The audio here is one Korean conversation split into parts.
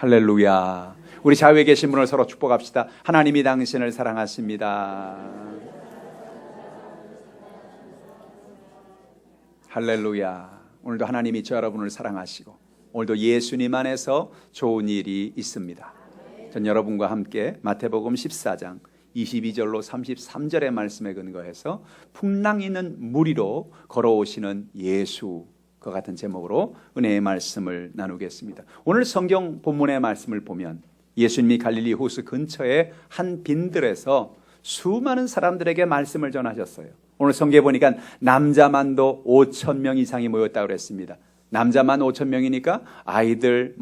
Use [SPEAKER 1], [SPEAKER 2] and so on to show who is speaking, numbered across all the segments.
[SPEAKER 1] 할렐루야. 우리 좌우에 계신 분을 서로 축복합시다. 하나님이 당신을 사랑하십니다. 할렐루야. 오늘도 하나님이 저 여러분을 사랑하시고 오늘도 예수님 안에서 좋은 일이 있습니다. 전 여러분과 함께 마태복음 14장 22절로 33절의 말씀에 근거해서 풍랑 있는 물 위로 걸어오시는 예수과 같은 제목으로 은혜의 말씀을 나누겠습니다. 오늘 성경 본문의 말씀을 보면 예수님이 갈릴리 호수 근처의 한 빈들에서 수많은 사람들에게 말씀을 전하셨어요. 오늘 성경에 보니까 남자만도 5,000명 이상이 모였다고 그랬습니다. 남자만 5,000명이니까 아이들,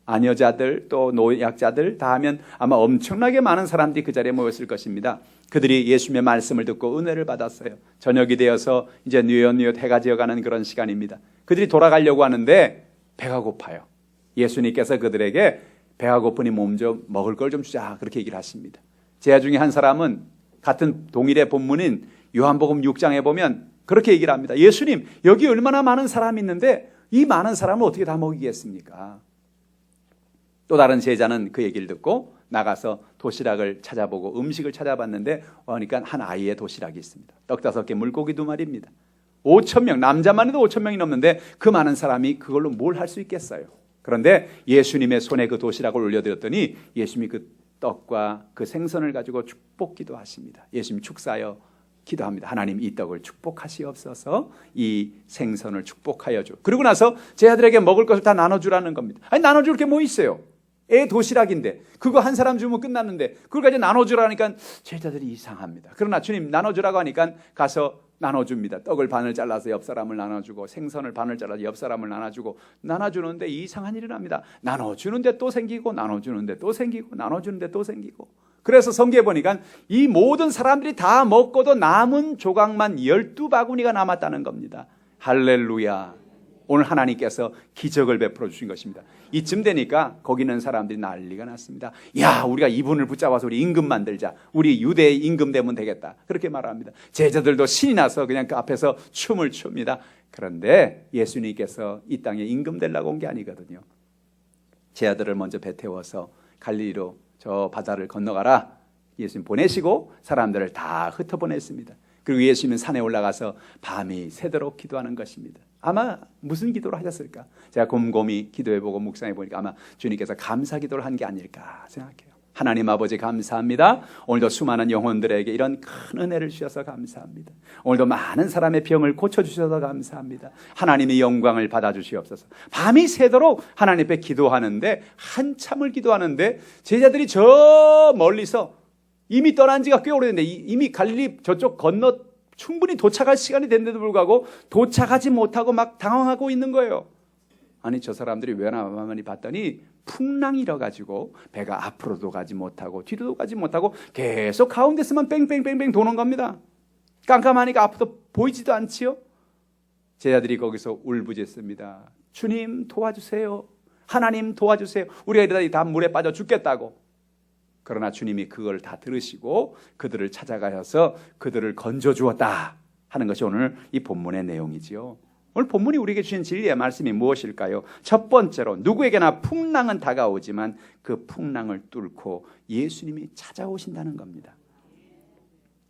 [SPEAKER 1] 아녀자들, 또 노약자들 다 하면 아마 엄청나게 많은 사람들이 그 자리에 모였을 것입니다. 그들이 예수님의 말씀을 듣고 은혜를 받았어요. 저녁이 되어서 이제 뉘엿뉘엿 해가 지어가는 그런 시간입니다. 그들이 돌아가려고 하는데 배가 고파요. 예수님께서 그들에게 배가 고프니 몸 좀 먹을 걸 좀 주자 그렇게 얘기를 하십니다. 제자 중에 한 사람은 같은 동일의 본문인 요한복음 6장에 보면 그렇게 얘기를 합니다. 예수님, 여기 얼마나 많은 사람이 있는데 이 많은 사람을 어떻게 다 먹이겠습니까? 또 다른 제자는 그 얘기를 듣고 나가서 도시락을 찾아보고 음식을 찾아봤는데 그러니까 한 아이의 도시락이 있습니다. 떡 5개, 물고기 2마리입니다. 5,000명, 남자만 해도 5,000명이 넘는데 그 많은 사람이 그걸로 뭘 할 수 있겠어요? 그런데 예수님의 손에 그 도시락을 올려드렸더니 예수님이 그 떡과 그 생선을 가지고 축복 기도하십니다. 예수님 축사하여 기도합니다. 하나님 이 떡을 축복하시옵소서, 이 생선을 축복하여 주. 그리고 나서 제자들에게 먹을 것을 다 나눠주라는 겁니다. 아니 나눠줄 게 뭐 있어요? 애 도시락인데 그거 한 사람 주면 끝났는데 그걸 가지고 나눠주라니까 제자들이 이상합니다. 그러나 주님 나눠주라고 하니까 가서 나눠줍니다. 떡을 반을 잘라서 옆 사람을 나눠주고 생선을 반을 잘라서 옆 사람을 나눠주고 나눠주는데 이상한 일이 납니다. 나눠주는데 또 생기고 나눠주는데 또 생기고 나눠주는데 또 생기고. 그래서 성경에 보니까 이 모든 사람들이 다 먹고도 남은 조각만 12바구니가 남았다는 겁니다. 할렐루야. 오늘 하나님께서 기적을 베풀어 주신 것입니다. 이쯤 되니까 거기 있는 사람들이 난리가 났습니다. 야, 우리가 이분을 붙잡아서 우리 임금 만들자. 우리 유대의 임금 되면 되겠다. 그렇게 말합니다. 제자들도 신이 나서 그냥 그 앞에서 춤을 춥니다. 그런데 예수님께서 이 땅에 임금 되려고 온 게 아니거든요. 제자들을 먼저 배태워서 갈릴리로 저 바다를 건너가라. 예수님 보내시고 사람들을 다 흩어보냈습니다. 그리고 예수님은 산에 올라가서 밤이 새도록 기도하는 것입니다. 아마 무슨 기도를 하셨을까? 제가 곰곰이 기도해보고 묵상해보니까 아마 주님께서 감사 기도를 한 게 아닐까 생각해요. 하나님 아버지 감사합니다. 오늘도 수많은 영혼들에게 이런 큰 은혜를 주셔서 감사합니다. 오늘도 많은 사람의 병을 고쳐주셔서 감사합니다. 하나님의 영광을 받아주시옵소서. 밤이 새도록 하나님 앞에 기도하는데 한참을 기도하는데 제자들이 저 멀리서 이미 떠난 지가 꽤 오래됐는데 이미 갈릴리 저쪽 건너 충분히 도착할 시간이 됐는데도 불구하고 도착하지 못하고 막 당황하고 있는 거예요. 아니 저 사람들이 왜나마니 봤더니 풍랑이 일어가지고 배가 앞으로도 가지 못하고 뒤로도 가지 못하고 계속 가운데서만 뺑뺑뺑뺑 도는 겁니다. 깜깜하니까 앞도 보이지도 않지요. 제자들이 거기서 울부짖습니다. 주님 도와주세요. 하나님 도와주세요. 우리가 이러다 다 물에 빠져 죽겠다고. 그러나 주님이 그걸 다 들으시고 그들을 찾아가셔서 그들을 건져주었다 하는 것이 오늘 이 본문의 내용이지요. 오늘 본문이 우리에게 주신 진리의 말씀이 무엇일까요? 첫 번째로 누구에게나 풍랑은 다가오지만 그 풍랑을 뚫고 예수님이 찾아오신다는 겁니다.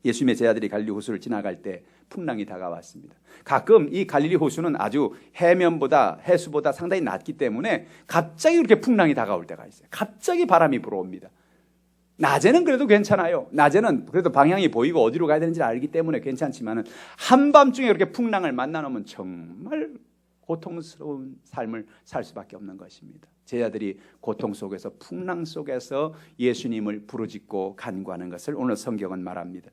[SPEAKER 1] 예수님의 제자들이 갈릴리 호수를 지나갈 때 풍랑이 다가왔습니다. 가끔 이 갈릴리 호수는 아주 해수보다 상당히 낮기 때문에 갑자기 그렇게 풍랑이 다가올 때가 있어요. 갑자기 바람이 불어옵니다. 낮에는 그래도 괜찮아요. 낮에는 그래도 방향이 보이고 어디로 가야 되는지 알기 때문에 괜찮지만 한밤중에 그렇게 풍랑을 만나놓으면 정말 고통스러운 삶을 살 수밖에 없는 것입니다. 제자들이 고통 속에서 풍랑 속에서 예수님을 부르짖고 간구하는 것을 오늘 성경은 말합니다.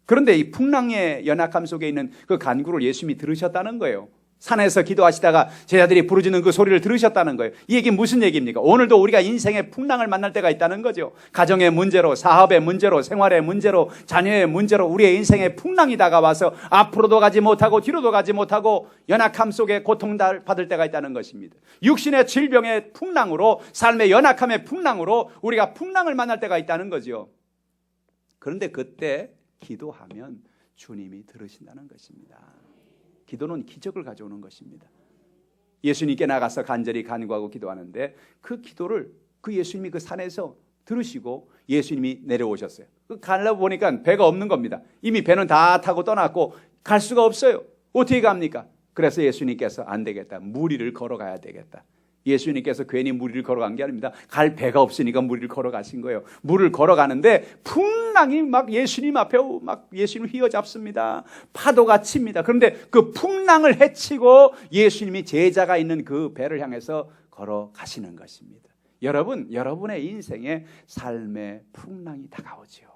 [SPEAKER 1] 그런데 이 풍랑의 연약함 속에 있는 그 간구를 예수님이 들으셨다는 거예요. 산에서 기도하시다가 제자들이 부르짖는 그 소리를 들으셨다는 거예요. 이 얘기는 무슨 얘기입니까? 오늘도 우리가 인생의 풍랑을 만날 때가 있다는 거죠. 가정의 문제로, 사업의 문제로, 생활의 문제로, 자녀의 문제로 우리의 인생의 풍랑이 다가와서 앞으로도 가지 못하고 뒤로도 가지 못하고 연약함 속에 고통받을 때가 있다는 것입니다. 육신의 질병의 풍랑으로, 삶의 연약함의 풍랑으로 우리가 풍랑을 만날 때가 있다는 거죠. 그런데 그때 기도하면 주님이 들으신다는 것입니다. 기도는 기적을 가져오는 것입니다. 예수님께 나가서 간절히 간구하고 기도하는데 그 기도를 그 예수님이 그 산에서 들으시고 예수님이 내려오셨어요. 가려고 보니까 배가 없는 겁니다. 이미 배는 다 타고 떠났고 갈 수가 없어요. 어떻게 갑니까? 그래서 예수님께서 안 되겠다. 무리를 걸어가야 되겠다. 예수님께서 괜히 무리를 걸어간 게 아닙니다. 갈 배가 없으니까 무리를 걸어가신 거예요. 물을 걸어가는데 풍랑이 막 예수님 앞에 막 예수님을 휘어잡습니다. 파도가 칩니다. 그런데 그 풍랑을 헤치고 예수님이 제자가 있는 그 배를 향해서 걸어가시는 것입니다. 여러분, 여러분의 인생에 삶의 풍랑이 다가오죠.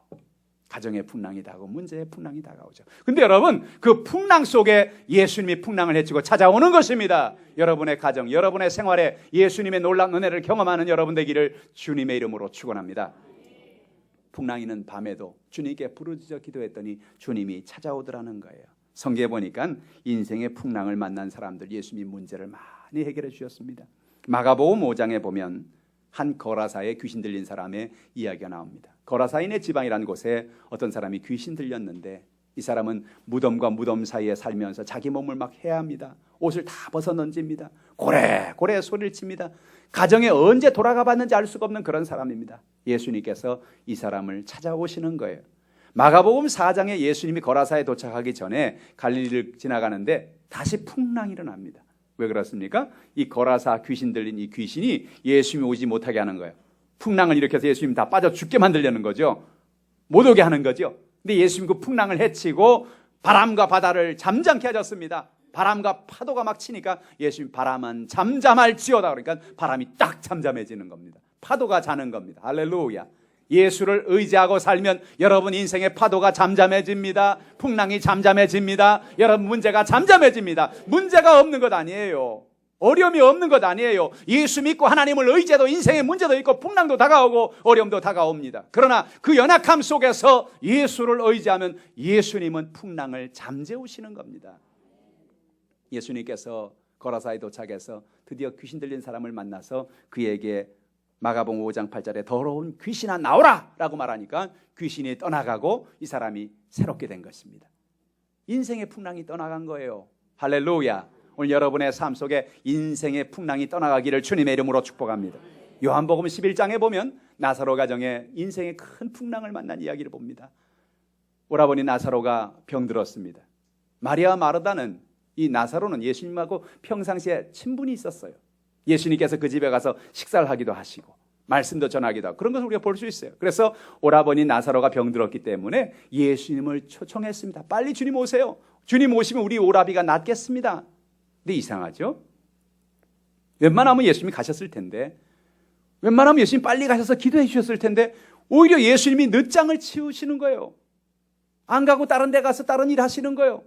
[SPEAKER 1] 가정의 풍랑이 다가오고 문제의 풍랑이 다가오죠. 근데 여러분, 그 풍랑 속에 예수님이 풍랑을 헤치고 찾아오는 것입니다. 여러분의 가정, 여러분의 생활에 예수님의 놀라운 은혜를 경험하는 여러분 되기를 주님의 이름으로 축원합니다. 풍랑이는 밤에도 주님께 부르짖어 기도했더니 주님이 찾아오더라는 거예요. 성경에 보니까 인생의 풍랑을 만난 사람들 예수님이 문제를 많이 해결해 주셨습니다. 마가복음 5장에 보면 한 거라사에 귀신 들린 사람의 이야기가 나옵니다. 거라사인의 지방이라는 곳에 어떤 사람이 귀신 들렸는데 이 사람은 무덤과 무덤 사이에 살면서 자기 몸을 막 해합니다. 옷을 다 벗어 던집니다. 고래 소리를 칩니다. 가정에 언제 돌아가 봤는지 알 수가 없는 그런 사람입니다. 예수님께서 이 사람을 찾아오시는 거예요. 마가복음 4장에 예수님이 거라사에 도착하기 전에 갈릴리를 지나가는데 다시 풍랑이 일어납니다. 왜 그렇습니까? 이 거라사 귀신 들린 이 귀신이 예수님이 오지 못하게 하는 거예요. 풍랑을 일으켜서 예수님 다 빠져 죽게 만들려는 거죠. 못 오게 하는 거죠. 근데 예수님 그 풍랑을 헤치고 바람과 바다를 잠잠케 하셨습니다. 바람과 파도가 막 치니까 예수님 바람은 잠잠할지어다 그러니까 바람이 딱 잠잠해지는 겁니다. 파도가 자는 겁니다. 할렐루야. 예수를 의지하고 살면 여러분 인생의 파도가 잠잠해집니다. 풍랑이 잠잠해집니다. 여러분 문제가 잠잠해집니다. 문제가 없는 것 아니에요. 어려움이 없는 것 아니에요. 예수 믿고 하나님을 의지해도 인생의 문제도 있고 풍랑도 다가오고 어려움도 다가옵니다. 그러나 그 연약함 속에서 예수를 의지하면 예수님은 풍랑을 잠재우시는 겁니다. 예수님께서 거라사에 도착해서 드디어 귀신 들린 사람을 만나서 그에게 마가복음 5장 8절에 더러운 귀신아 나오라 라고 말하니까 귀신이 떠나가고 이 사람이 새롭게 된 것입니다. 인생의 풍랑이 떠나간 거예요. 할렐루야. 오늘 여러분의 삶 속에 인생의 풍랑이 떠나가기를 주님의 이름으로 축복합니다. 요한복음 11장에 보면 나사로 가정에 인생의 큰 풍랑을 만난 이야기를 봅니다. 오라버니 나사로가 병들었습니다. 마리아 마르다는 이 나사로는 예수님하고 평상시에 친분이 있었어요. 예수님께서 그 집에 가서 식사를 하기도 하시고 말씀도 전하기도 하고 그런 것을 우리가 볼 수 있어요. 그래서 오라버니 나사로가 병들었기 때문에 예수님을 초청했습니다. 빨리 주님 오세요. 주님 오시면 우리 오라비가 낫겠습니다. 근데 이상하죠? 웬만하면 예수님이 가셨을 텐데 웬만하면 예수님 빨리 가셔서 기도해 주셨을 텐데 오히려 예수님이 늦장을 치우시는 거예요. 안 가고 다른 데 가서 다른 일 하시는 거예요.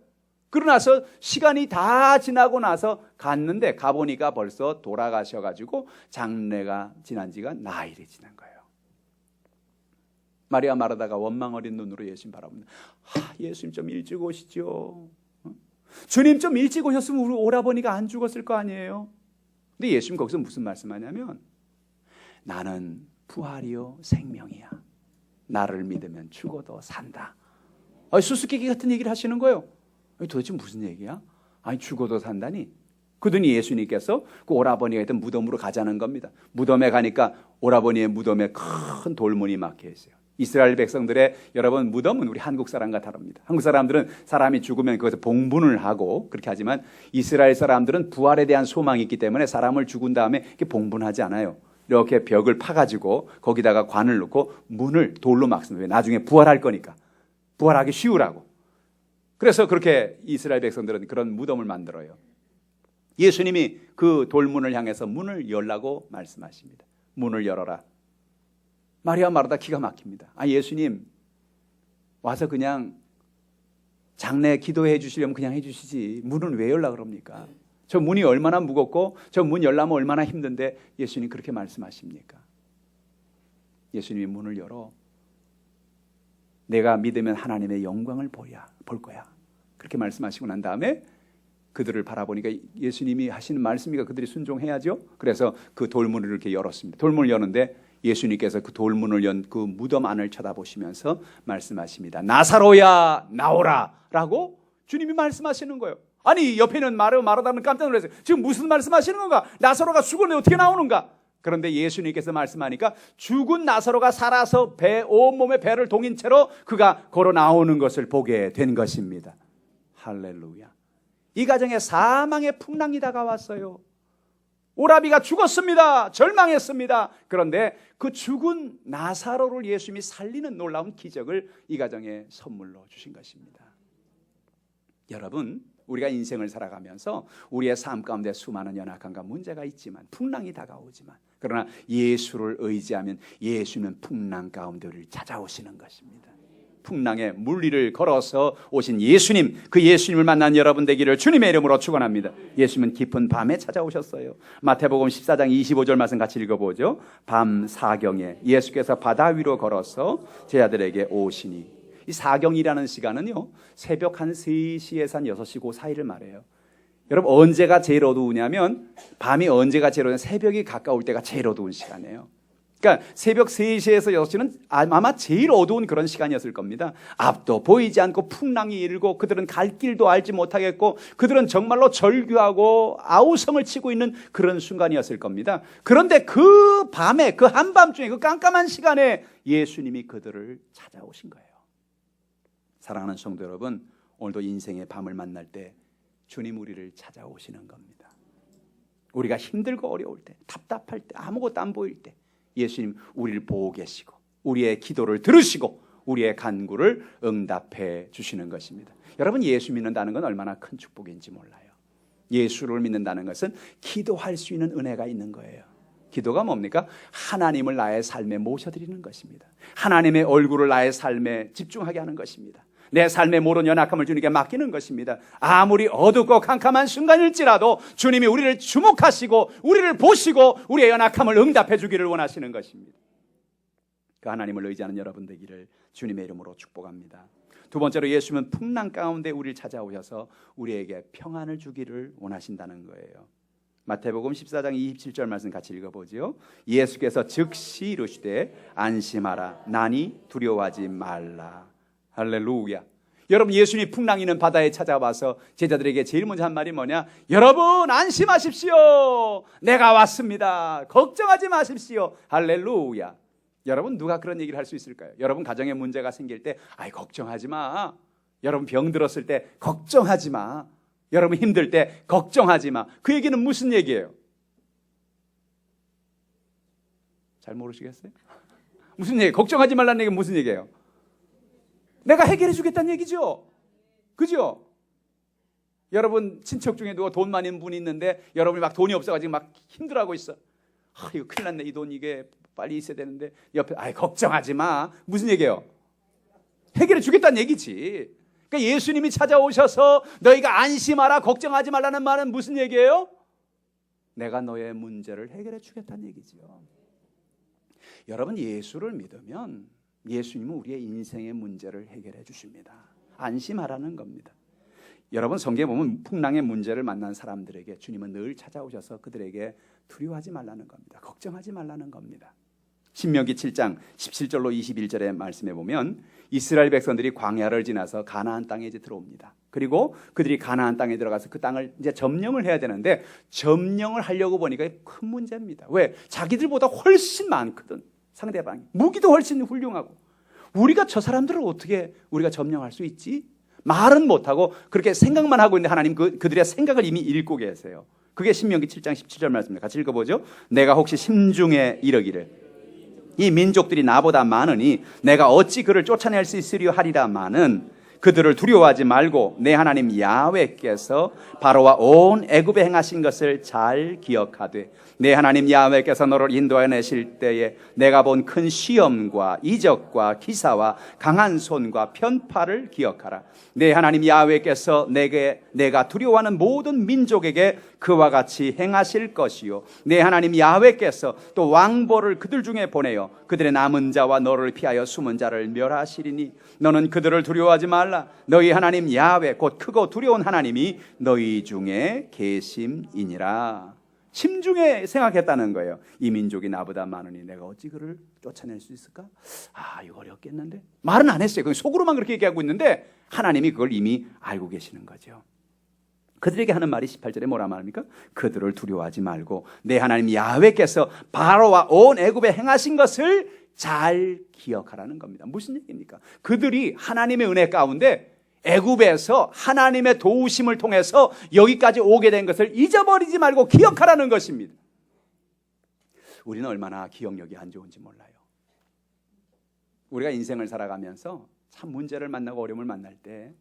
[SPEAKER 1] 그러고 나서 시간이 다 지나고 나서 갔는데 가보니까 벌써 돌아가셔가지고 장례가 지난 지가 나흘이 지난 거예요. 마리아 마르다가 원망 어린 눈으로 예수님 바라봅니다. 예수님 좀 일찍 오시죠. 주님 좀 일찍 오셨으면 우리 오라버니가 안 죽었을 거 아니에요. 근데 예수님 거기서 무슨 말씀하냐면 나는 부활이요 생명이야. 나를 믿으면 죽어도 산다. 수수께끼 같은 얘기를 하시는 거예요. 도대체 무슨 얘기야? 아니 죽어도 산다니? 그러더니 예수님께서 그 오라버니가 있던 무덤으로 가자는 겁니다. 무덤에 가니까 오라버니의 무덤에 큰 돌문이 막혀 있어요. 이스라엘 백성들의 여러분 무덤은 우리 한국 사람과 다릅니다. 한국 사람들은 사람이 죽으면 그것을 봉분을 하고 그렇게 하지만 이스라엘 사람들은 부활에 대한 소망이 있기 때문에 사람을 죽은 다음에 이렇게 봉분하지 않아요. 이렇게 벽을 파가지고 거기다가 관을 넣고 문을 돌로 막습니다. 나중에 부활할 거니까 부활하기 쉬우라고. 그래서 그렇게 이스라엘 백성들은 그런 무덤을 만들어요. 예수님이 그 돌문을 향해서 문을 열라고 말씀하십니다. 문을 열어라. 마리아 마르다 기가 막힙니다. 예수님 와서 그냥 장례 기도해 주시려면 그냥 해 주시지 문은 왜 열라 그럽니까? 저 문이 얼마나 무겁고 저 문 열려면 얼마나 힘든데 예수님 그렇게 말씀하십니까? 예수님이 문을 열어 내가 믿으면 하나님의 영광을 볼 거야. 그렇게 말씀하시고 난 다음에 그들을 바라보니까 예수님이 하시는 말씀이니까 그들이 순종해야죠. 그래서 그 돌문을 이렇게 열었습니다. 돌문을 여는데 예수님께서 그 돌문을 연 그 무덤 안을 쳐다보시면서 말씀하십니다. 나사로야 나오라 라고 주님이 말씀하시는 거예요. 아니 옆에 있는 마르다는 깜짝 놀랐어요. 지금 무슨 말씀하시는 건가? 나사로가 죽었는데 어떻게 나오는가? 그런데 예수님께서 말씀하니까 죽은 나사로가 살아서 온몸에 배를 동인 채로 그가 걸어 나오는 것을 보게 된 것입니다. 할렐루야. 이 가정에 사망의 풍랑이 다가왔어요. 오라비가 죽었습니다. 절망했습니다. 그런데 그 죽은 나사로를 예수님이 살리는 놀라운 기적을 이 가정에 선물로 주신 것입니다. 여러분, 우리가 인생을 살아가면서 우리의 삶 가운데 수많은 연약함과 문제가 있지만, 풍랑이 다가오지만, 그러나 예수를 의지하면 예수는 풍랑 가운데 우리를 찾아오시는 것입니다. 풍랑의 물리를 걸어서 오신 예수님, 그 예수님을 만난 여러분 되기를 주님의 이름으로 축원합니다. 예수님은 깊은 밤에 찾아오셨어요. 마태복음 14장 25절 말씀 같이 읽어보죠. 밤 사경에 예수께서 바다 위로 걸어서 제자들에게 오시니, 이 사경이라는 시간은요, 새벽 한 3시에서 한 6시 그 사이를 말해요. 여러분, 언제가 제일 어두우냐면, 밤이 언제가 제일 어두우냐면 새벽이 가까울 때가 제일 어두운 시간이에요. 그러니까 새벽 3시에서 6시는 아마 제일 어두운 그런 시간이었을 겁니다. 앞도 보이지 않고 풍랑이 일고 그들은 갈 길도 알지 못하겠고 그들은 정말로 절규하고 아우성을 치고 있는 그런 순간이었을 겁니다. 그런데 그 밤에, 그 한밤중에, 그 깜깜한 시간에 예수님이 그들을 찾아오신 거예요. 사랑하는 성도 여러분, 오늘도 인생의 밤을 만날 때 주님 우리를 찾아오시는 겁니다. 우리가 힘들고 어려울 때, 답답할 때, 아무것도 안 보일 때 예수님 우리를 보고 계시고 우리의 기도를 들으시고 우리의 간구를 응답해 주시는 것입니다. 여러분, 예수 믿는다는 건 얼마나 큰 축복인지 몰라요. 예수를 믿는다는 것은 기도할 수 있는 은혜가 있는 거예요. 기도가 뭡니까? 하나님을 나의 삶에 모셔드리는 것입니다. 하나님의 얼굴을 나의 삶에 집중하게 하는 것입니다. 내 삶의 모든 연약함을 주님께 맡기는 것입니다. 아무리 어둡고 캄캄한 순간일지라도 주님이 우리를 주목하시고 우리를 보시고 우리의 연약함을 응답해 주기를 원하시는 것입니다. 그 하나님을 의지하는 여러분 되기를 주님의 이름으로 축복합니다. 두 번째로, 예수님은 풍랑 가운데 우리를 찾아오셔서 우리에게 평안을 주기를 원하신다는 거예요. 마태복음 14장 27절 말씀 같이 읽어보죠. 예수께서 즉시 이르시되 안심하라, 나니 두려워하지 말라. 할렐루야. 여러분, 예수님이 풍랑 있는 바다에 찾아와서 제자들에게 제일 먼저 한 말이 뭐냐? 여러분 안심하십시오. 내가 왔습니다. 걱정하지 마십시오. 할렐루야. 여러분, 누가 그런 얘기를 할 수 있을까요? 여러분 가정에 문제가 생길 때 아이 걱정하지 마. 여러분 병 들었을 때 걱정하지 마. 여러분 힘들 때 걱정하지 마. 그 얘기는 무슨 얘기예요? 잘 모르시겠어요? 무슨 얘기? 걱정하지 말라는 얘기는 무슨 얘기예요? 내가 해결해 주겠다는 얘기죠. 그죠? 여러분 친척 중에 누가 돈 많은 분이 있는데 여러분이 막 돈이 없어가지고 막 힘들어하고 있어. 이거 큰일 났네. 이 돈 이게 빨리 있어야 되는데 옆에 아이 걱정하지 마. 무슨 얘기예요? 해결해 주겠다는 얘기지. 그러니까 예수님이 찾아오셔서 너희가 안심하라, 걱정하지 말라는 말은 무슨 얘기예요? 내가 너의 문제를 해결해 주겠다는 얘기죠. 여러분, 예수를 믿으면 예수님은 우리의 인생의 문제를 해결해 주십니다. 안심하라는 겁니다. 여러분, 성경에 보면 풍랑의 문제를 만난 사람들에게 주님은 늘 찾아오셔서 그들에게 두려워하지 말라는 겁니다. 걱정하지 말라는 겁니다. 신명기 7장 17절로 21절의 말씀에 보면 이스라엘 백성들이 광야를 지나서 가나안 땅에 이제 들어옵니다. 그리고 그들이 가나안 땅에 들어가서 그 땅을 이제 점령을 해야 되는데 점령을 하려고 보니까 큰 문제입니다. 왜? 자기들보다 훨씬 많거든. 상대방이 무기도 훨씬 훌륭하고 우리가 저 사람들을 어떻게 우리가 점령할 수 있지? 말은 못하고 그렇게 생각만 하고 있는데 하나님 그들의 생각을 이미 읽고 계세요. 그게 신명기 7장 17절 말씀입니다. 같이 읽어보죠. 내가 혹시 심중에 이르기를 이 민족들이 나보다 많으니 내가 어찌 그를 쫓아낼 수 있으려 하리라마는 그들을 두려워하지 말고 내 하나님 야훼께서 바로와 온 애굽에 행하신 것을 잘 기억하되 내 하나님 야훼께서 너를 인도하여 내실 때에 내가 본 큰 시험과 이적과 기사와 강한 손과 편파를 기억하라. 내 하나님 야훼께서 내가 두려워하는 모든 민족에게 그와 같이 행하실 것이요 내 하나님 야훼께서 또 왕보를 그들 중에 보내어 그들의 남은 자와 너를 피하여 숨은 자를 멸하시리니 너는 그들을 두려워하지 말라. 너희 하나님 야훼 곧 크고 두려운 하나님이 너희 중에 계심이니라. 심중에 생각했다는 거예요. 이 민족이 나보다 많으니 내가 어찌 그를 쫓아낼 수 있을까? 이거 어렵겠는데? 말은 안 했어요. 속으로만 그렇게 얘기하고 있는데 하나님이 그걸 이미 알고 계시는 거죠. 그들에게 하는 말이 18절에 뭐라 말합니까? 그들을 두려워하지 말고 내 하나님 야훼께서 바로와 온 애굽에 행하신 것을 잘 기억하라는 겁니다. 무슨 얘기입니까? 그들이 하나님의 은혜 가운데 애굽에서 하나님의 도우심을 통해서 여기까지 오게 된 것을 잊어버리지 말고 기억하라는 것입니다. 우리는 얼마나 기억력이 안 좋은지 몰라요. 우리가 인생을 살아가면서 참 문제를 만나고 어려움을 만날 때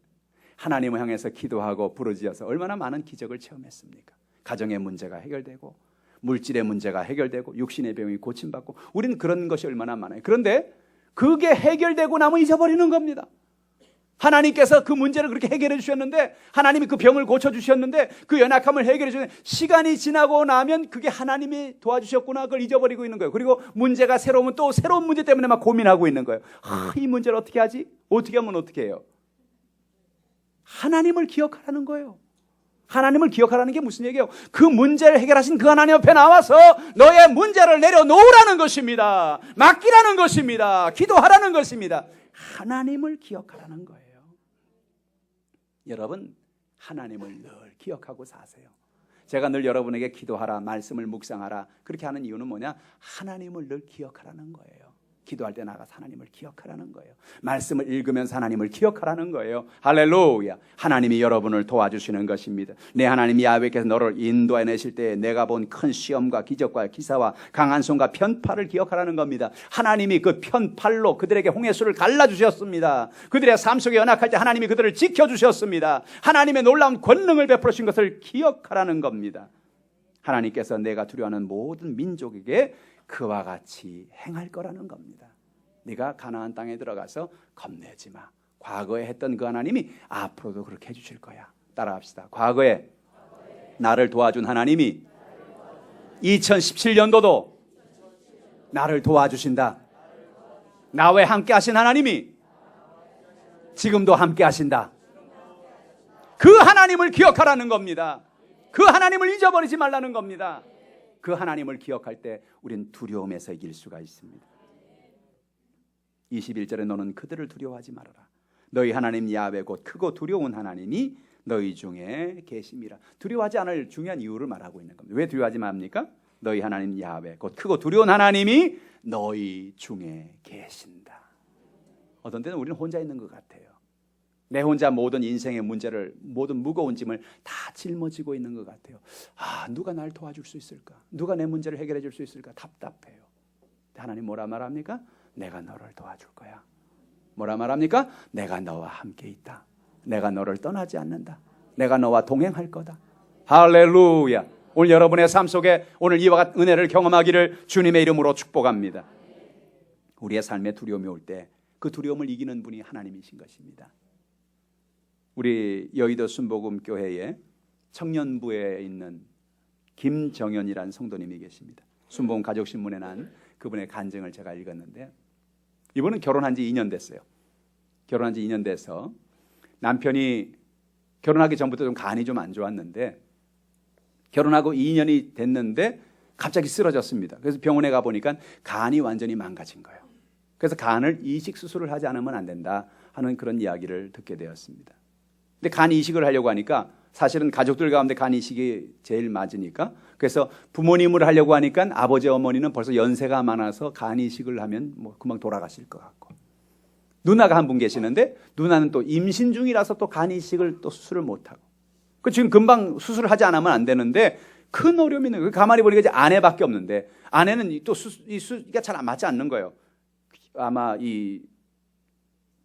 [SPEAKER 1] 하나님을 향해서 기도하고 부르짖어서 얼마나 많은 기적을 체험했습니까? 가정의 문제가 해결되고 물질의 문제가 해결되고 육신의 병이 고침받고 우리는 그런 것이 얼마나 많아요. 그런데 그게 해결되고 나면 잊어버리는 겁니다. 하나님께서 그 문제를 그렇게 해결해 주셨는데, 하나님이 그 병을 고쳐주셨는데, 그 연약함을 해결해 주셨는데, 시간이 지나고 나면 그게 하나님이 도와주셨구나, 그걸 잊어버리고 있는 거예요. 그리고 문제가 새로우면 또 새로운 문제 때문에 막 고민하고 있는 거예요. 이 문제를 어떻게 하지? 어떻게 하면 어떻게 해요? 하나님을 기억하라는 거예요. 하나님을 기억하라는 게 무슨 얘기예요? 그 문제를 해결하신 그 하나님 앞에 나와서 너의 문제를 내려놓으라는 것입니다. 맡기라는 것입니다. 기도하라는 것입니다. 하나님을 기억하라는 거예요. 여러분, 하나님을 늘 기억하고 사세요. 제가 늘 여러분에게 기도하라, 말씀을 묵상하라 그렇게 하는 이유는 뭐냐? 하나님을 늘 기억하라는 거예요. 기도할 때 나가서 하나님을 기억하라는 거예요. 말씀을 읽으면서 하나님을 기억하라는 거예요. 할렐루야. 하나님이 여러분을 도와주시는 것입니다. 내 하나님 야훼께서 너를 인도해내실 때 내가 본 큰 시험과 기적과 기사와 강한 손과 편팔을 기억하라는 겁니다. 하나님이 그 편팔로 그들에게 홍해수를 갈라주셨습니다. 그들의 삶 속에 연약할 때 하나님이 그들을 지켜주셨습니다. 하나님의 놀라운 권능을 베풀으신 것을 기억하라는 겁니다. 하나님께서 내가 두려워하는 모든 민족에게 그와 같이 행할 거라는 겁니다. 네가 가나안 땅에 들어가서 겁내지 마. 과거에 했던 그 하나님이 앞으로도 그렇게 해주실 거야. 따라합시다. 과거에 나를 도와준 하나님이 2017년도도 나를 도와주신다. 나와 함께 하신 하나님이 지금도 함께 하신다. 그 하나님을 기억하라는 겁니다. 그 하나님을 잊어버리지 말라는 겁니다. 그 하나님을 기억할 때 우린 두려움에서 이길 수가 있습니다. 21절에 너는 그들을 두려워하지 말아라. 너희 하나님 야훼 곧 크고 두려운 하나님이 너희 중에 계심이라. 두려워하지 않을 중요한 이유를 말하고 있는 겁니다. 왜 두려워하지 맙니까? 너희 하나님 야훼 곧 크고 두려운 하나님이 너희 중에 계신다. 어떤 때는 우리는 혼자 있는 것 같아요. 내 혼자 모든 인생의 문제를, 모든 무거운 짐을 다 짊어지고 있는 것 같아요. 누가 날 도와줄 수 있을까? 누가 내 문제를 해결해 줄 수 있을까? 답답해요. 하나님 뭐라 말합니까? 내가 너를 도와줄 거야. 뭐라 말합니까? 내가 너와 함께 있다. 내가 너를 떠나지 않는다. 내가 너와 동행할 거다. 할렐루야. 오늘 여러분의 삶 속에 오늘 이와 같은 은혜를 경험하기를 주님의 이름으로 축복합니다. 우리의 삶에 두려움이 올 때 그 두려움을 이기는 분이 하나님이신 것입니다. 우리 여의도 순복음교회에 청년부에 있는 김정현이라는 성도님이 계십니다. 순복음 가족신문에 난 그분의 간증을 제가 읽었는데, 이분은 결혼한 지 2년 됐어요. 결혼한 지 2년 돼서 남편이 결혼하기 전부터 좀 간이 좀 안 좋았는데 결혼하고 2년이 됐는데 갑자기 쓰러졌습니다. 그래서 병원에 가보니까 간이 완전히 망가진 거예요. 그래서 간을 이식 수술을 하지 않으면 안 된다 하는 그런 이야기를 듣게 되었습니다. 근데 간 이식을 하려고 하니까 사실은 가족들 가운데 간 이식이 제일 맞으니까, 그래서 부모님을 하려고 하니까 아버지 어머니는 벌써 연세가 많아서 간 이식을 하면 뭐 금방 돌아가실 것 같고, 누나가 한 분 계시는데 누나는 또 임신 중이라서 또 간 이식을 또 수술을 못 하고, 그 지금 금방 수술을 하지 않으면 안 되는데 큰 어려움이 있는 거예요. 가만히 보니까 이제 아내밖에 없는데 아내는 또 이가 잘 맞지 않는 거예요. 아마 이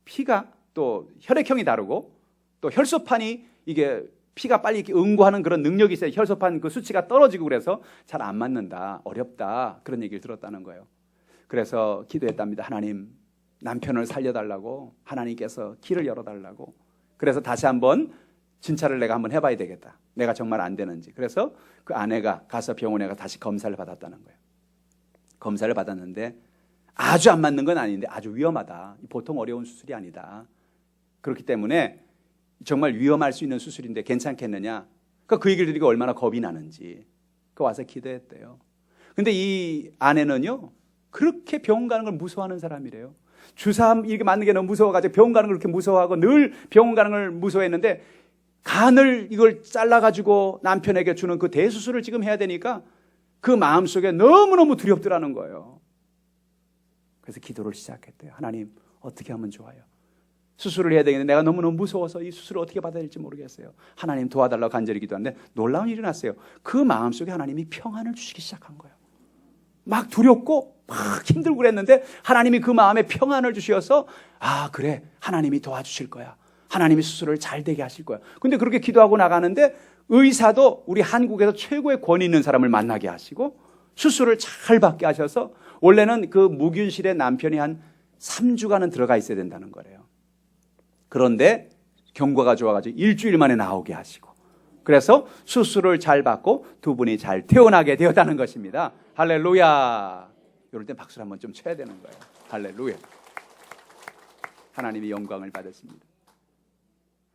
[SPEAKER 1] 피가 또 혈액형이 다르고 또 혈소판이 이게 피가 빨리 이렇게 응고하는 그런 능력이 있어요. 혈소판 그 수치가 떨어지고 그래서 잘 안 맞는다, 어렵다, 그런 얘기를 들었다는 거예요. 그래서 기도했답니다. 하나님, 남편을 살려달라고, 하나님께서 길을 열어달라고. 그래서 다시 한번 진찰을 내가 한번 해봐야 되겠다. 내가 정말 안 되는지. 그래서 그 아내가 가서 병원에 가서 다시 검사를 받았다는 거예요. 검사를 받았는데 아주 안 맞는 건 아닌데 아주 위험하다. 보통 어려운 수술이 아니다. 그렇기 때문에 정말 위험할 수 있는 수술인데 괜찮겠느냐. 그러니까 그 얘기를 드리고 얼마나 겁이 나는지. 그 와서 기도했대요. 근데 이 아내는요, 그렇게 병원 가는 걸 무서워하는 사람이래요. 주사 이렇게 맞는 게 너무 무서워가지고 병원 가는 걸 그렇게 무서워하고 늘 병원 가는 걸 무서워했는데 간을 이걸 잘라가지고 남편에게 주는 그 대수술을 지금 해야 되니까 그 마음속에 너무너무 두렵더라는 거예요. 그래서 기도를 시작했대요. 하나님, 어떻게 하면 좋아요? 수술을 해야 되겠는데 내가 너무너무 무서워서 이 수술을 어떻게 받아야 될지 모르겠어요. 하나님 도와달라고 간절히 기도하는데 놀라운 일이 났어요. 그 마음속에 하나님이 평안을 주시기 시작한 거예요. 막 두렵고 막 힘들고 그랬는데 하나님이 그 마음에 평안을 주셔서 아, 그래, 하나님이 도와주실 거야. 하나님이 수술을 잘 되게 하실 거야. 근데 그렇게 기도하고 나가는데 의사도 우리 한국에서 최고의 권위 있는 사람을 만나게 하시고 수술을 잘 받게 하셔서 원래는 그 무균실의 남편이 한 3주간은 들어가 있어야 된다는 거래요. 그런데 경과가 좋아가지고 일주일 만에 나오게 하시고 그래서 수술을 잘 받고 두 분이 잘 태어나게 되었다는 것입니다. 할렐루야. 이럴 땐 박수를 한번 좀 쳐야 되는 거예요. 할렐루야. 하나님이 영광을 받으십니다.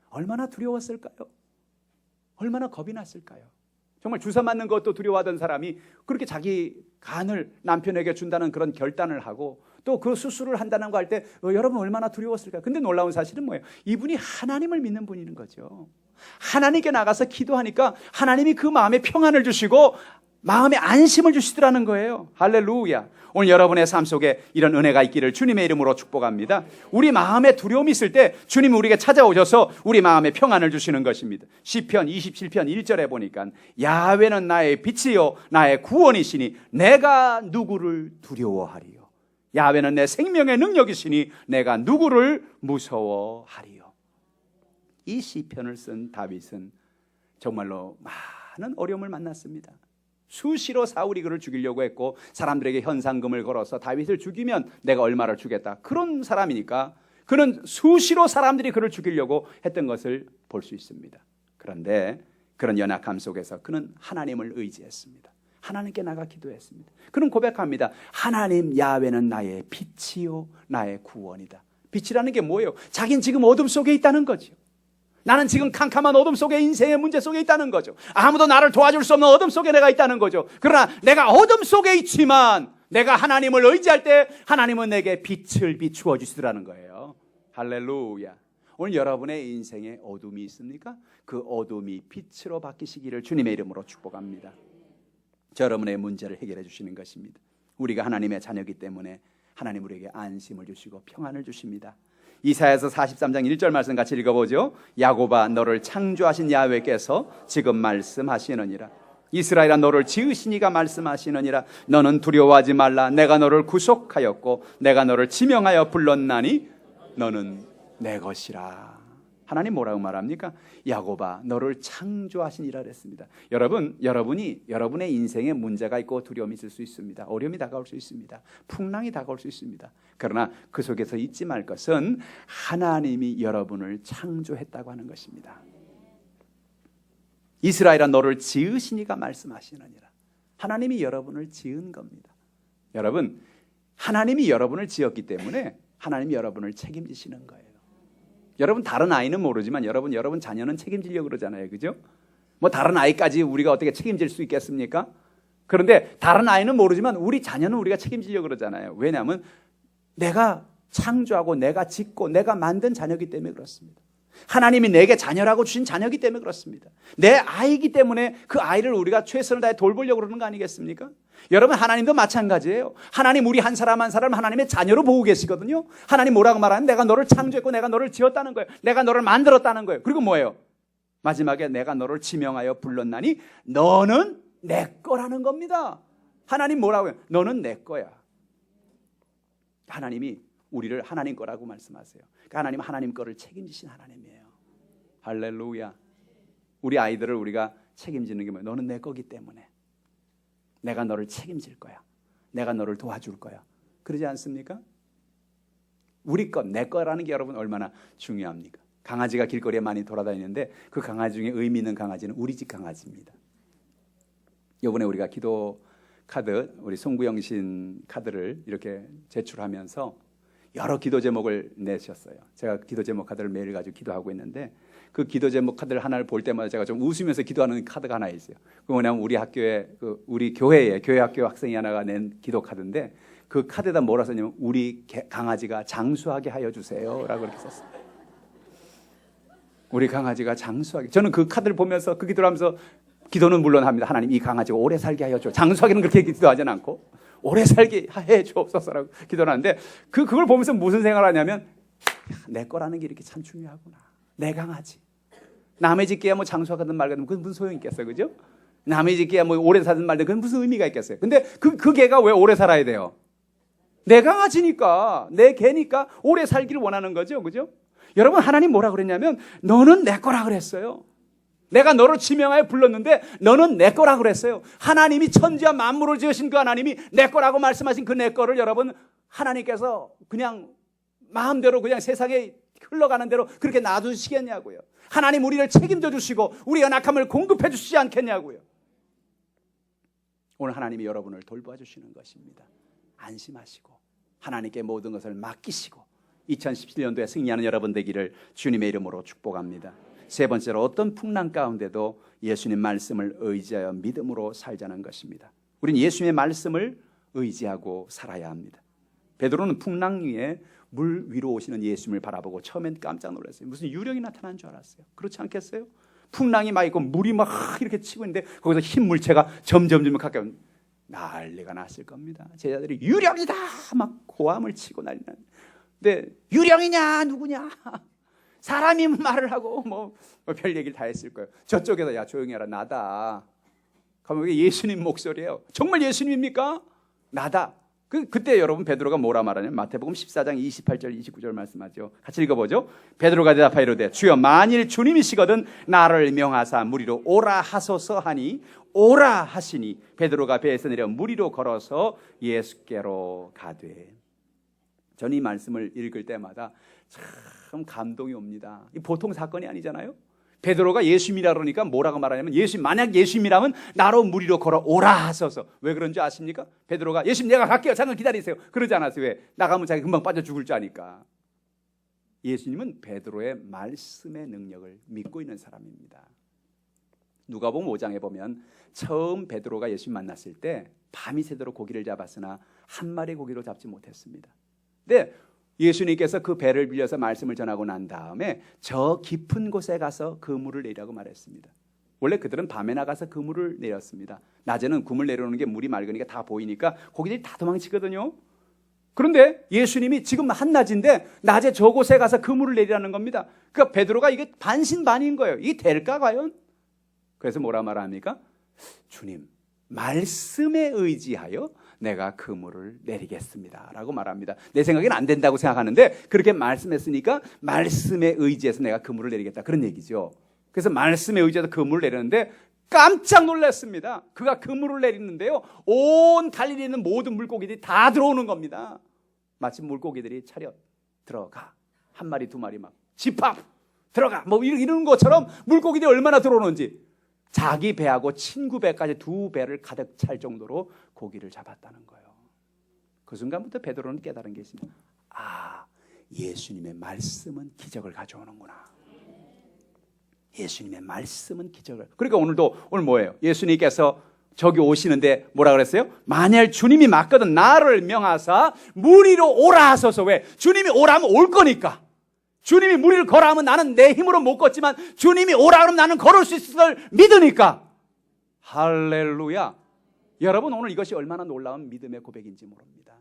[SPEAKER 1] 얼마나 두려웠을까요? 얼마나 겁이 났을까요? 정말 주사 맞는 것도 두려워하던 사람이 그렇게 자기 간을 남편에게 준다는 그런 결단을 하고 또 그 수술을 한다는 거 할 때 여러분 얼마나 두려웠을까요? 근데 놀라운 사실은 뭐예요? 이분이 하나님을 믿는 분인 거죠. 하나님께 나가서 기도하니까 하나님이 그 마음에 평안을 주시고 마음에 안심을 주시더라는 거예요. 할렐루야. 오늘 여러분의 삶 속에 이런 은혜가 있기를 주님의 이름으로 축복합니다. 우리 마음에 두려움이 있을 때 주님이 우리에게 찾아오셔서 우리 마음에 평안을 주시는 것입니다. 시편 27편 1절에 보니까 야훼는 나의 빛이요 나의 구원이시니 내가 누구를 두려워하리요. 야훼는 내 생명의 능력이시니 내가 누구를 무서워하리요. 이 시편을 쓴 다윗은 정말로 많은 어려움을 만났습니다. 수시로 사울이 그를 죽이려고 했고 사람들에게 현상금을 걸어서 다윗을 죽이면 내가 얼마를 주겠다. 그런 사람이니까 그는 수시로 사람들이 그를 죽이려고 했던 것을 볼 수 있습니다. 그런데 그런 연약함 속에서 그는 하나님을 의지했습니다. 하나님께 나가 기도했습니다. 그는 고백합니다. 하나님, 야훼는 나의 빛이요 나의 구원이다. 빛이라는 게 뭐예요? 자기는 지금 어둠 속에 있다는 거죠. 나는 지금 캄캄한 어둠 속에 인생의 문제 속에 있다는 거죠. 아무도 나를 도와줄 수 없는 어둠 속에 내가 있다는 거죠. 그러나 내가 어둠 속에 있지만 내가 하나님을 의지할 때 하나님은 내게 빛을 비추어 주시더라는 거예요. 할렐루야. 오늘 여러분의 인생에 어둠이 있습니까? 그 어둠이 빛으로 바뀌시기를 주님의 이름으로 축복합니다. 여러분의 문제를 해결해 주시는 것입니다. 우리가 하나님의 자녀이기 때문에 하나님 우리에게 안심을 주시고 평안을 주십니다. 이사야서 43장 1절 말씀 같이 읽어보죠. 야곱아 너를 창조하신 야훼께서 지금 말씀하시느니라. 이스라엘아 너를 지으신 이가 말씀하시느니라. 너는 두려워하지 말라. 내가 너를 구속하였고 내가 너를 지명하여 불렀나니 너는 내 것이라. 하나님 뭐라고 말합니까? 야곱아 너를 창조하신 이라 그랬습니다. 여러분이 여러분의 인생에 문제가 있고 두려움이 있을 수 있습니다. 어려움이 다가올 수 있습니다. 풍랑이 다가올 수 있습니다. 그러나 그 속에서 잊지 말 것은 하나님이 여러분을 창조했다고 하는 것입니다. 이스라엘아 너를 지으신 이가 말씀하시느니라. 하나님이 여러분을 지은 겁니다. 여러분, 하나님이 여러분을 지었기 때문에 하나님이 여러분을 책임지시는 거예요. 여러분 다른 아이는 모르지만 여러분 자녀는 책임지려고 그러잖아요. 그죠? 뭐 다른 아이까지 우리가 어떻게 책임질 수 있겠습니까? 그런데 다른 아이는 모르지만 우리 자녀는 우리가 책임지려고 그러잖아요. 왜냐하면 내가 창조하고 내가 짓고 내가 만든 자녀이기 때문에 그렇습니다. 하나님이 내게 자녀라고 주신 자녀이기 때문에 그렇습니다. 내 아이이기 때문에 그 아이를 우리가 최선을 다해 돌보려고 그러는 거 아니겠습니까? 여러분 하나님도 마찬가지예요. 하나님 우리 한 사람 한 사람 하나님의 자녀로 보고 계시거든요. 하나님 뭐라고 말하는? 내가 너를 창조했고 내가 너를 지었다는 거예요. 내가 너를 만들었다는 거예요. 그리고 뭐예요? 마지막에 내가 너를 지명하여 불렀나니 너는 내 거라는 겁니다. 하나님 뭐라고 해요? 너는 내 거야. 하나님이 우리를 하나님 거라고 말씀하세요. 그러니까 하나님 하나님 거를 책임지신 하나님이에요. 할렐루야. 우리 아이들을 우리가 책임지는 게 뭐예요? 너는 내 거기 때문에 내가 너를 책임질 거야. 내가 너를 도와줄 거야. 그러지 않습니까? 우리 것, 내 거라는 게 여러분 얼마나 중요합니까? 강아지가 길거리에 많이 돌아다니는데 그 강아지 중에 의미 있는 강아지는 우리 집 강아지입니다. 이번에 우리가 기도 카드, 우리 송구영신 카드를 이렇게 제출하면서 여러 기도 제목을 내셨어요. 제가 기도 제목 카드를 매일 가지고 기도하고 있는데 그 기도 제목 카드를 하나를 볼 때마다 제가 좀 웃으면서 기도하는 카드가 하나 있어요. 그 뭐냐면 우리 학교에 우리 교회 학교 학생이 하나가 낸 기도 카드인데 그 카드에다 뭐라 썼냐면 우리 강아지가 장수하게 하여 주세요라고 그렇게 썼어요. 우리 강아지가 장수하게. 저는 그 카드를 보면서 그 기도를 하면서 기도는 물론 합니다. 하나님 이 강아지가 오래 살게 하여 줘. 장수하기는 그렇게 기도하지는 않고 오래 살게 해 주옵소서라고 기도를 하는데 그걸 보면서 무슨 생각을 하냐면 내 거라는 게 이렇게 참 중요하구나. 내 강아지. 남의 집 개야 뭐 장수하든 말든 그건 무슨 소용이 있겠어요. 그죠? 남의 집 개야 뭐 오래 사든 말든 그건 무슨 의미가 있겠어요. 근데 그 개가 왜 오래 살아야 돼요? 내 강아지니까, 내 개니까 오래 살기를 원하는 거죠. 그죠? 여러분, 하나님 뭐라 그랬냐면 너는 내 거라 그랬어요. 내가 너를 지명하여 불렀는데 너는 내 거라 그랬어요. 하나님이 천지와 만물을 지으신 그 하나님이 내 거라고 말씀하신 그 내 거를 여러분, 하나님께서 그냥 마음대로 그냥 세상에 흘러가는 대로 그렇게 놔두시겠냐고요. 하나님 우리를 책임져 주시고 우리 연약함을 공급해 주시지 않겠냐고요. 오늘 하나님이 여러분을 돌봐 주시는 것입니다. 안심하시고 하나님께 모든 것을 맡기시고 2017년도에 승리하는 여러분 되기를 주님의 이름으로 축복합니다. 세 번째로 어떤 풍랑 가운데도 예수님 말씀을 의지하여 믿음으로 살자는 것입니다. 우리는 예수님의 말씀을 의지하고 살아야 합니다. 베드로는 풍랑 위에 물 위로 오시는 예수님을 바라보고 처음엔 깜짝 놀랐어요. 무슨 유령이 나타난 줄 알았어요. 그렇지 않겠어요? 풍랑이 막 있고 물이 막 이렇게 치고 있는데 거기서 흰 물체가 점점 가까이 난리가 났을 겁니다. 제자들이 유령이다 막 고함을 치고 난리난. 근데 유령이냐 누구냐 사람이 말을 하고 뭐 별 얘기를 다 했을 거예요. 저쪽에서 야 조용히 해라 나다. 그러면 이게 예수님 목소리예요. 정말 예수님입니까? 나다. 그때 여러분 베드로가 뭐라 말하냐면 마태복음 14장 28절 29절 말씀하죠. 같이 읽어보죠. 베드로가 대답하여 이르되 주여 만일 주님이시거든 나를 명하사 무리로 오라 하소서 하니 오라 하시니 베드로가 배에서 내려 무리로 걸어서 예수께로 가되. 저는 이 말씀을 읽을 때마다 참 감동이 옵니다. 이 보통 사건이 아니잖아요. 베드로가 예수님이라 그러니까 뭐라고 말하냐면 만약 예수님이라면 나로 무리로 걸어 오라 하소서. 왜 그런지 아십니까? 베드로가 예수님 내가 갈게요. 잠깐 기다리세요. 그러지 않았어요. 왜? 나가면 자기 금방 빠져 죽을 줄 아니까. 예수님은 베드로의 말씀의 능력을 믿고 있는 사람입니다. 누가복음 5장에 보면 처음 베드로가 예수님 만났을 때 밤이 새도록 고기를 잡았으나 한 마리 고기로 잡지 못했습니다. 근데 예수님께서 그 배를 빌려서 말씀을 전하고 난 다음에 저 깊은 곳에 가서 그물을 내리라고 말했습니다. 원래 그들은 밤에 나가서 그물을 내렸습니다. 낮에는 그물 내려오는 게 물이 맑으니까 다 보이니까 고기들이 다 도망치거든요. 그런데 예수님이 지금 한낮인데 낮에 저곳에 가서 그물을 내리라는 겁니다. 그러니까 베드로가 이게 반신반의인 거예요. 이게 될까 과연? 그래서 뭐라 말합니까? 주님 말씀에 의지하여 내가 그물을 내리겠습니다 라고 말합니다. 내 생각에는 안 된다고 생각하는데 그렇게 말씀했으니까 말씀에 의지해서 내가 그물을 내리겠다 그런 얘기죠. 그래서 말씀에 의지해서 그물을 내렸는데 깜짝 놀랐습니다. 그가 그물을 내리는데요 온 갈릴리에 있는 모든 물고기들이 다 들어오는 겁니다. 마치 물고기들이 차렷 들어가 한 마리 두 마리 막 집합 들어가 뭐 이러는 것처럼 물고기들이 얼마나 들어오는지 자기 배하고 친구 배까지 두 배를 가득 찰 정도로 고기를 잡았다는 거예요. 그 순간부터 베드로는 깨달은 게 있습니다. 아, 예수님의 말씀은 기적을 가져오는구나. 예수님의 말씀은 기적을. 그러니까 오늘 뭐예요? 예수님께서 저기 오시는데 뭐라 그랬어요? 만약 주님이 맞거든 나를 명하사 무리로 오라 하소서. 왜? 주님이 오라면 올 거니까. 주님이 무리를 걸어 하면 나는 내 힘으로 못 걷지만 주님이 오라 그러면 나는 걸을 수 있을 걸 믿으니까. 할렐루야. 여러분 오늘 이것이 얼마나 놀라운 믿음의 고백인지 모릅니다.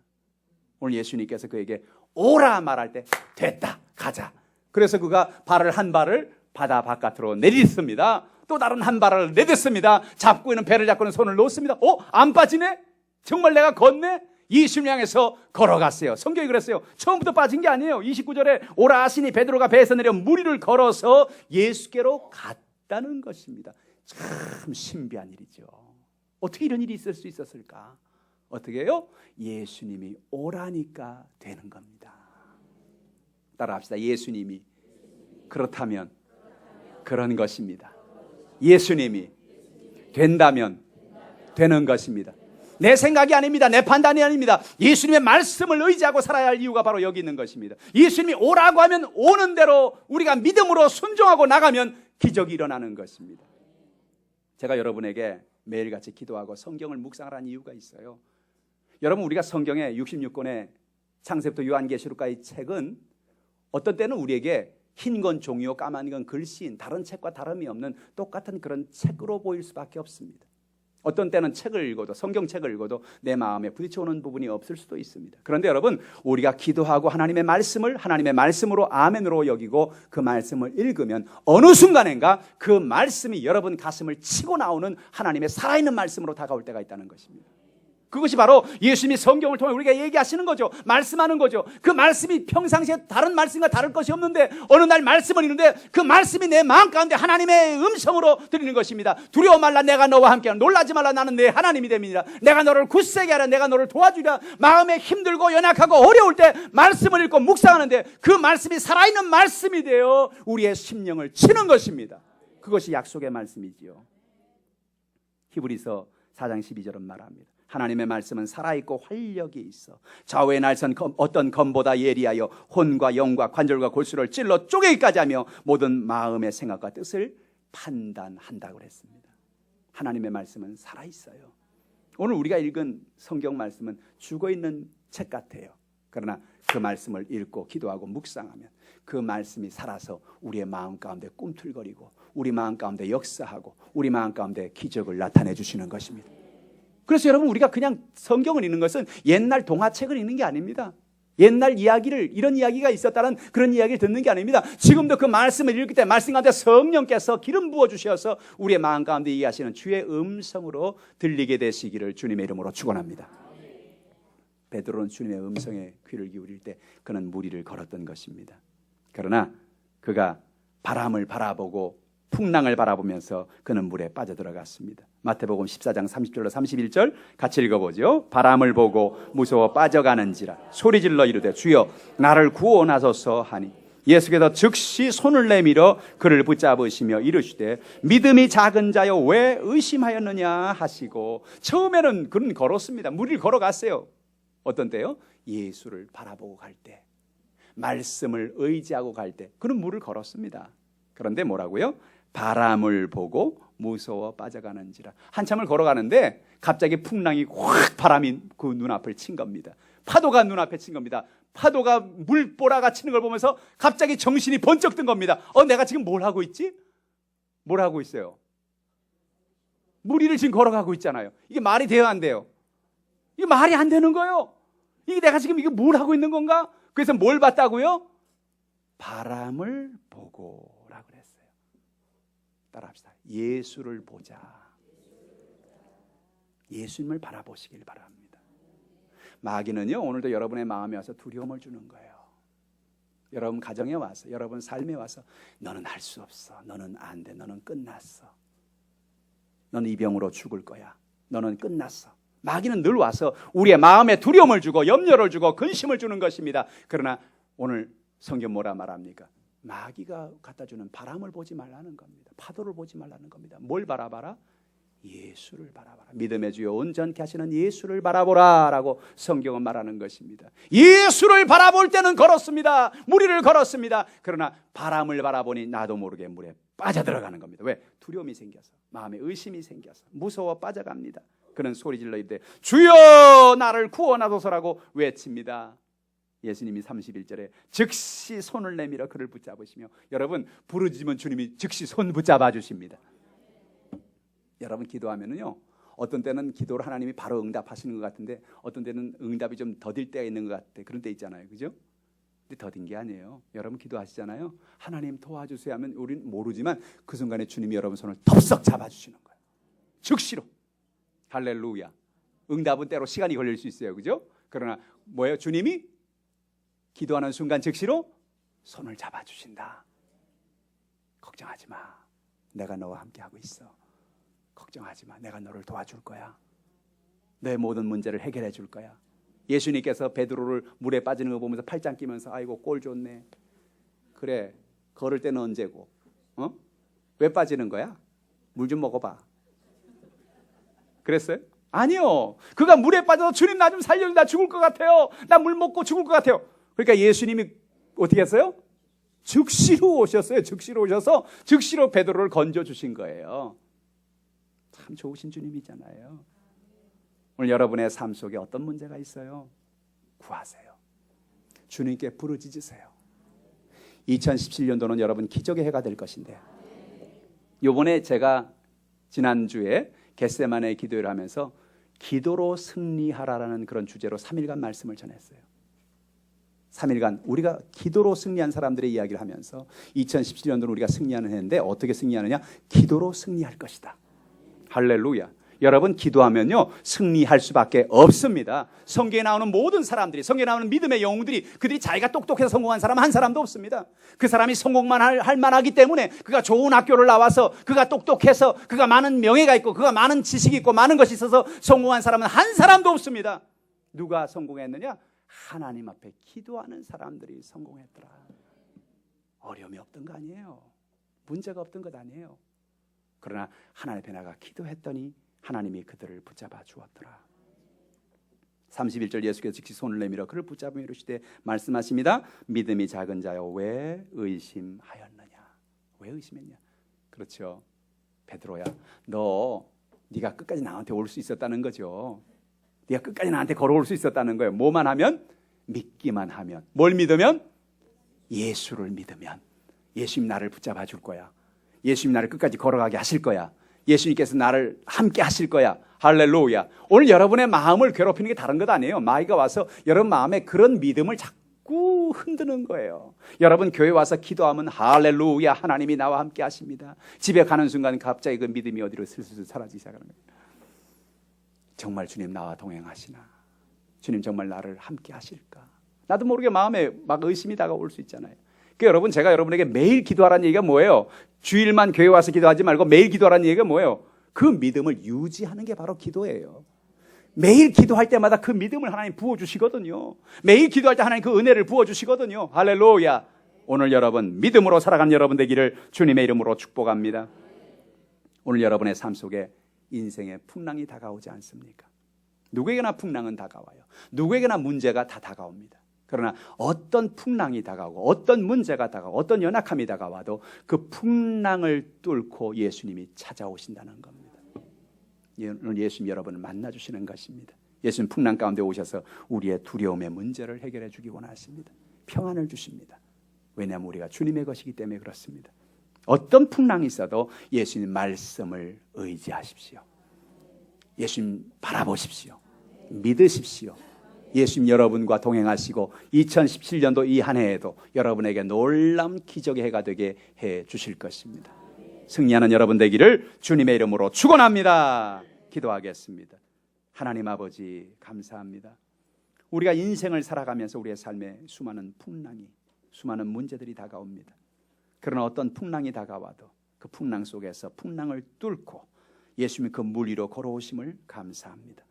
[SPEAKER 1] 오늘 예수님께서 그에게 오라 말할 때 됐다 가자. 그래서 그가 한 발을 바다 바깥으로 내딛습니다. 또 다른 한 발을 내딛습니다. 잡고 있는 배를 잡고는 손을 놓습니다. 안 빠지네? 정말 내가 걷네? 예수님 향해서 걸어갔어요. 성경이 그랬어요. 처음부터 빠진 게 아니에요. 29절에 오라 하시니 베드로가 배에서 내려 무리를 걸어서 예수께로 갔다는 것입니다. 참 신비한 일이죠. 어떻게 이런 일이 있을 수 있었을까? 어떻게 해요? 예수님이 오라니까 되는 겁니다. 따라합시다. 예수님이 그렇다면 그런 것입니다. 예수님이 된다면 되는 것입니다. 내 생각이 아닙니다. 내 판단이 아닙니다. 예수님의 말씀을 의지하고 살아야 할 이유가 바로 여기 있는 것입니다. 예수님이 오라고 하면 오는 대로 우리가 믿음으로 순종하고 나가면 기적이 일어나는 것입니다. 제가 여러분에게 매일같이 기도하고 성경을 묵상하라는 이유가 있어요. 여러분 우리가 성경의 66권의 창세부터 요한계시록까지 책은 어떤 때는 우리에게 흰 건 종이요 까만 건 글씨인 다른 책과 다름이 없는 똑같은 그런 책으로 보일 수밖에 없습니다. 어떤 때는 책을 읽어도 성경책을 읽어도 내 마음에 부딪혀오는 부분이 없을 수도 있습니다. 그런데 여러분, 우리가 기도하고 하나님의 말씀을 하나님의 말씀으로 아멘으로 여기고 그 말씀을 읽으면 어느 순간인가 그 말씀이 여러분 가슴을 치고 나오는 하나님의 살아있는 말씀으로 다가올 때가 있다는 것입니다. 그것이 바로 예수님이 성경을 통해 우리가 얘기하시는 거죠. 말씀하는 거죠. 그 말씀이 평상시에 다른 말씀과 다를 것이 없는데 어느 날 말씀을 읽는데 그 말씀이 내 마음 가운데 하나님의 음성으로 들리는 것입니다. 두려워 말라, 내가 너와 함께하라. 놀라지 말라, 나는 내 하나님이 됨이니라. 내가 너를 굳세게 하라, 내가 너를 도와주리라. 마음에 힘들고 연약하고 어려울 때 말씀을 읽고 묵상하는데 그 말씀이 살아있는 말씀이 되어 우리의 심령을 치는 것입니다. 그것이 약속의 말씀이지요. 히브리서 4장 12절은 말합니다. 하나님의 말씀은 살아있고 활력이 있어 좌우의 날선 어떤 검보다 예리하여 혼과 영과 관절과 골수를 찔러 쪼개기까지 하며 모든 마음의 생각과 뜻을 판단한다고 그랬습니다. 하나님의 말씀은 살아있어요. 오늘 우리가 읽은 성경 말씀은 죽어있는 책 같아요. 그러나 그 말씀을 읽고 기도하고 묵상하면 그 말씀이 살아서 우리의 마음 가운데 꿈틀거리고 우리 마음 가운데 역사하고 우리 마음 가운데 기적을 나타내 주시는 것입니다. 그래서 여러분, 우리가 그냥 성경을 읽는 것은 옛날 동화책을 읽는 게 아닙니다. 옛날 이야기를, 이런 이야기가 있었다는 그런 이야기를 듣는 게 아닙니다. 지금도 그 말씀을 읽을 때 말씀 가운데 성령께서 기름 부어 주셔서 우리의 마음 가운데 이해하시는 주의 음성으로 들리게 되시기를 주님의 이름으로 축원합니다. 베드로는 주님의 음성에 귀를 기울일 때 그는 무리를 걸었던 것입니다. 그러나 그가 바람을 바라보고 풍랑을 바라보면서 그는 물에 빠져들어갔습니다. 마태복음 14장 30절로 31절 같이 읽어보죠. 바람을 보고 무서워 빠져가는지라 소리질러 이르되 주여 나를 구원하소서 하니 예수께서 즉시 손을 내밀어 그를 붙잡으시며 이르시되 믿음이 작은 자여 왜 의심하였느냐 하시고, 처음에는 그는 걸었습니다. 무리를 걸어갔어요. 어떤 때요? 예수를 바라보고 갈 때, 말씀을 의지하고 갈 때 그는 물을 걸었습니다. 그런데 뭐라고요? 바람을 보고 무서워 빠져가는지라. 한참을 걸어가는데 갑자기 풍랑이 확, 바람이 그 눈앞을 친 겁니다. 파도가 눈앞에 친 겁니다. 파도가 물보라가 치는 걸 보면서 갑자기 정신이 번쩍 든 겁니다. 내가 지금 뭘 하고 있지? 뭘 하고 있어요? 물 위를 지금 걸어가고 있잖아요. 이게 말이 돼요, 안 돼요? 이게 말이 안 되는 거예요. 이게 내가 지금 이게 뭘 하고 있는 건가? 그래서 뭘 봤다고요? 바람을 보고 라고 그랬어요. 따라합시다. 예수를 보자. 예수님을 바라보시길 바랍니다. 마귀는요, 오늘도 여러분의 마음에 와서 두려움을 주는 거예요. 여러분 가정에 와서, 여러분 삶에 와서 너는 할 수 없어, 너는 안 돼, 너는 끝났어, 너는 이 병으로 죽을 거야, 너는 끝났어. 마귀는 늘 와서 우리의 마음에 두려움을 주고 염려를 주고 근심을 주는 것입니다. 그러나 오늘 성경 뭐라 말합니까? 마귀가 갖다 주는 바람을 보지 말라는 겁니다. 파도를 보지 말라는 겁니다. 뭘 바라봐라? 예수를 바라봐라. 믿음의 주여 온전케 하시는 예수를 바라보라 라고 성경은 말하는 것입니다. 예수를 바라볼 때는 걸었습니다. 무리를 걸었습니다. 그러나 바람을 바라보니 나도 모르게 물에 빠져들어가는 겁니다. 왜? 두려움이 생겨서, 마음에 의심이 생겨서 무서워 빠져갑니다. 그는 소리질러 이르되 주여 나를 구원하소서라고 외칩니다. 예수님이 31절에 즉시 손을 내밀어 그를 붙잡으시며, 여러분 부르짖으면 주님이 즉시 손 붙잡아 주십니다. 여러분 기도하면은요, 어떤 때는 기도를 하나님이 바로 응답하시는 것 같은데 어떤 때는 응답이 좀 더딜 때가 있는 것 같아. 그런 때 있잖아요, 그죠? 근데 더딘 게 아니에요. 여러분 기도하시잖아요. 하나님 도와주세요 하면 우리는 모르지만 그 순간에 주님이 여러분 손을 덥석 잡아주시는 거예요. 즉시로. 할렐루야. 응답은 때로 시간이 걸릴 수 있어요, 그죠? 그러나 뭐예요? 주님이 기도하는 순간 즉시로 손을 잡아주신다. 걱정하지 마. 내가 너와 함께하고 있어. 걱정하지 마. 내가 너를 도와줄 거야. 내 모든 문제를 해결해 줄 거야. 예수님께서 베드로를 물에 빠지는 거 보면서 팔짱 끼면서 아이고 꼴 좋네. 그래, 걸을 때는 언제고? 왜 빠지는 거야? 물 좀 먹어봐. 그랬어요? 아니요. 그가 물에 빠져서 주님 나 좀 살려줘. 나 죽을 것 같아요. 나 물 먹고 죽을 것 같아요. 그러니까 예수님이 어떻게 했어요? 즉시로 오셨어요. 즉시로 오셔서 즉시로 베드로를 건져주신 거예요. 참 좋으신 주님이잖아요. 오늘 여러분의 삶 속에 어떤 문제가 있어요? 구하세요. 주님께 부르짖으세요. 2017년도는 여러분 기적의 해가 될 것인데, 요번에 제가 지난주에 겟세마네 기도를 하면서 기도로 승리하라라는 그런 주제로 3일간 말씀을 전했어요. 3일간 우리가 기도로 승리한 사람들의 이야기를 하면서 2017년도는 우리가 승리하는 해인데 어떻게 승리하느냐? 기도로 승리할 것이다. 할렐루야. 여러분, 기도하면요 승리할 수밖에 없습니다. 성경에 나오는 모든 사람들이, 성경에 나오는 믿음의 영웅들이, 그들이 자기가 똑똑해서 성공한 사람 한 사람도 없습니다. 그 사람이 성공만 할 만하기 때문에, 그가 좋은 학교를 나와서, 그가 똑똑해서, 그가 많은 명예가 있고, 그가 많은 지식이 있고 많은 것이 있어서 성공한 사람은 한 사람도 없습니다. 누가 성공했느냐? 하나님 앞에 기도하는 사람들이 성공했더라. 어려움이 없던 거 아니에요. 문제가 없던 것 아니에요. 그러나 하나님 앞에 나가 기도했더니 하나님이 그들을 붙잡아 주었더라. 31절 예수께서 즉시 손을 내밀어 그를 붙잡으며 이르시되 말씀하십니다. 믿음이 작은 자여 왜 의심하였느냐? 왜 의심했냐? 그렇죠. 베드로야, 네가 끝까지 나한테 올 수 있었다는 거죠. 네가 끝까지 나한테 걸어올 수 있었다는 거예요. 뭐만 하면? 믿기만 하면. 뭘 믿으면? 예수를 믿으면. 예수님 나를 붙잡아 줄 거야. 예수님 나를 끝까지 걸어가게 하실 거야. 예수님께서 나를 함께 하실 거야. 할렐루야. 오늘 여러분의 마음을 괴롭히는 게 다른 것 아니에요. 마귀가 와서 여러분 마음에 그런 믿음을 자꾸 흔드는 거예요. 여러분 교회 와서 기도하면 할렐루야, 하나님이 나와 함께 하십니다. 집에 가는 순간 갑자기 그 믿음이 어디로 슬슬 사라지기 시작하는 거예요. 정말 주님 나와 동행하시나? 주님 정말 나를 함께 하실까? 나도 모르게 마음에 막 의심이 다가올 수 있잖아요. 여러분, 제가 여러분에게 매일 기도하라는 얘기가 뭐예요? 주일만 교회 와서 기도하지 말고 매일 기도하라는 얘기가 뭐예요? 그 믿음을 유지하는 게 바로 기도예요. 매일 기도할 때마다 그 믿음을 하나님 부어주시거든요. 매일 기도할 때 하나님 그 은혜를 부어주시거든요. 할렐루야. 오늘 여러분 믿음으로 살아가는 여러분 되기를 주님의 이름으로 축복합니다. 오늘 여러분의 삶 속에 인생의 풍랑이 다가오지 않습니까? 누구에게나 풍랑은 다가와요. 누구에게나 문제가 다 다가옵니다. 그러나 어떤 풍랑이 다가오고 어떤 문제가 다가오고 어떤 연약함이 다가와도 그 풍랑을 뚫고 예수님이 찾아오신다는 겁니다. 오늘 예수님 여러분을 만나주시는 것입니다. 예수님 풍랑 가운데 오셔서 우리의 두려움의 문제를 해결해 주기 원하십니다. 평안을 주십니다. 왜냐하면 우리가 주님의 것이기 때문에 그렇습니다. 어떤 풍랑이 있어도 예수님 말씀을 의지하십시오. 예수님 바라보십시오. 믿으십시오. 예수님 여러분과 동행하시고 2017년도 이 한 해에도 여러분에게 놀라운 기적의 해가 되게 해 주실 것입니다. 승리하는 여러분 되기를 주님의 이름으로 축원합니다. 기도하겠습니다. 하나님 아버지 감사합니다. 우리가 인생을 살아가면서 우리의 삶에 수많은 풍랑이, 수많은 문제들이 다가옵니다. 그러나 어떤 풍랑이 다가와도 그 풍랑 속에서 풍랑을 뚫고 예수님이 그 물 위로 걸어오심을 감사합니다.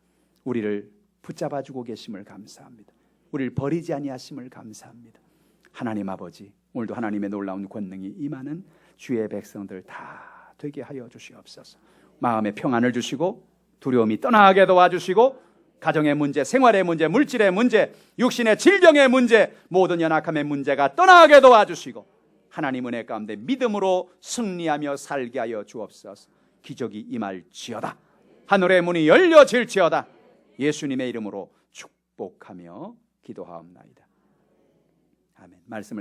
[SPEAKER 1] 우리를 붙잡아주고 계심을 감사합니다. 우리를 버리지 아니하심을 감사합니다. 하나님 아버지, 오늘도 하나님의 놀라운 권능이 임하는 주의 백성들 다 되게 하여 주시옵소서. 마음의 평안을 주시고 두려움이 떠나게 도와주시고 가정의 문제, 생활의 문제, 물질의 문제, 육신의 질병의 문제, 모든 연약함의 문제가 떠나게 도와주시고 하나님 은혜 가운데 믿음으로 승리하며 살게 하여 주옵소서. 기적이 임할지어다. 하늘의 문이 열려질지어다. 예수님의 이름으로 축복하며 기도하옵나이다. 아멘. 말씀을